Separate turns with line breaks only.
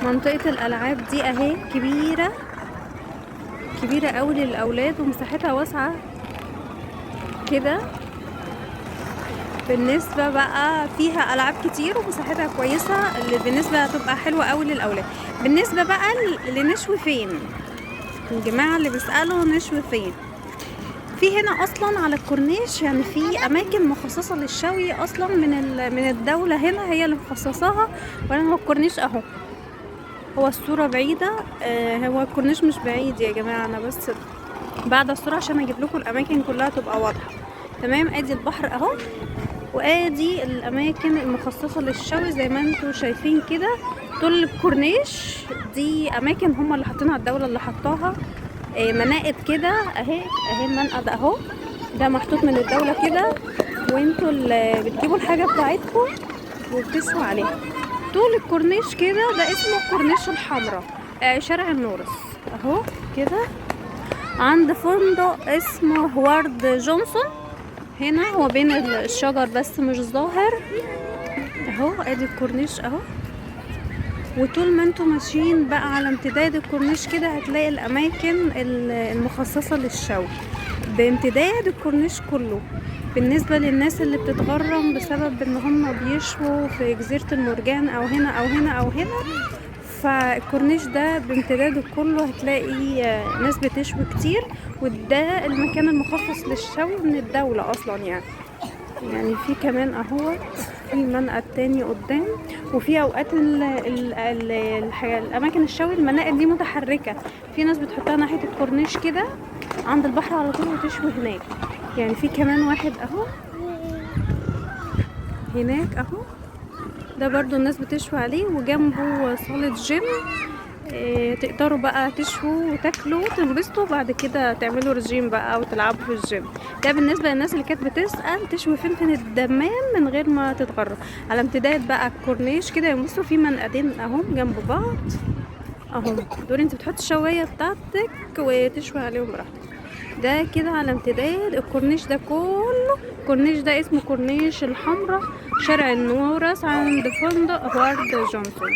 منطقة الألعاب دي اهي كبيرة كبيرة قوي للأولاد ومساحتها واسعة كده. بالنسبة بقى فيها ألعاب كتير ومساحتها كويسة اللي بالنسبة هتبقى حلوة قوي للأولاد. بالنسبة بقى لنشوي فين، الجماعة اللي بيسألوا نشوي فين، في هنا اصلا على الكورنيش يعني في اماكن مخصصة للشوي اصلا من الدولة هنا هي اللي مخصصاها. ولا هو الكورنيش اهو، هو الصورة بعيدة هو الكورنيش مش بعيد يا جماعة، انا بس بعد الصورة عشان اجيب لكم الاماكن كلها تبقى واضحة. تمام، ادي البحر اهو، وادي الاماكن المخصصة للشوي زي ما انتوا شايفين كده. طول الكورنيش دي اماكن هما اللي حاطينها، الدولة اللي حطاها. مناقد كده اهي المنقد اهو، ده محطوط من الدولة كده، وانتوا اللي بتجيبوا الحاجة بتاعتكم وبتسوا عليها. طول الكورنيش كده ده اسمه كورنيش الحمراء، شارع النورس اهو كده، عند فندق اسمه هوارد جونسون. هنا هو بين الشجر بس مش ظاهر اهو. ادي الكورنيش اهو، وطول ما انتوا ماشيين بقى على امتداد الكورنيش كده هتلاقي الاماكن المخصصة للشوي بامتداد الكورنيش كله. بالنسبة للناس اللي بتتغرم بسبب ان هم بيشووا في جزيرة المرجان او هنا او هنا او هنا، فالكورنيش ده بامتداده كله هتلاقي ناس بتشوي كتير، وده المكان المخصص للشوي من الدولة اصلا يعني في كمان اهو في منقد تاني قدام. وفي اوقات الاماكن الشوي المناقد دي متحركة، في ناس بتحطها ناحية الكورنيش كده عند البحر على طول وتشوي هناك. يعني في كمان واحد اهو هناك اهو، ده برضو الناس بتشوي عليه، وجنبه صالة جيم. تقدروا بقى تشووا وتاكلوا وتنبسطوا، بعد كده تعملوا رجيم بقى وتلعبوا في الجيم. ده بالنسبة للناس اللي كانت بتسأل تشوي فين، الدمام من غير ما تتغرب. على امتداد بقى الكورنيش كده يبصوا في منقدين اهم جنب بعض اهم، دول انت بتحط الشواية بتاعتك وتشوي عليهم براحتك. ده كده على امتداد الكورنيش ده كله. الكورنيش ده اسمه كورنيش الحمراء، شارع النورس، عند فندق هوارد جونسون.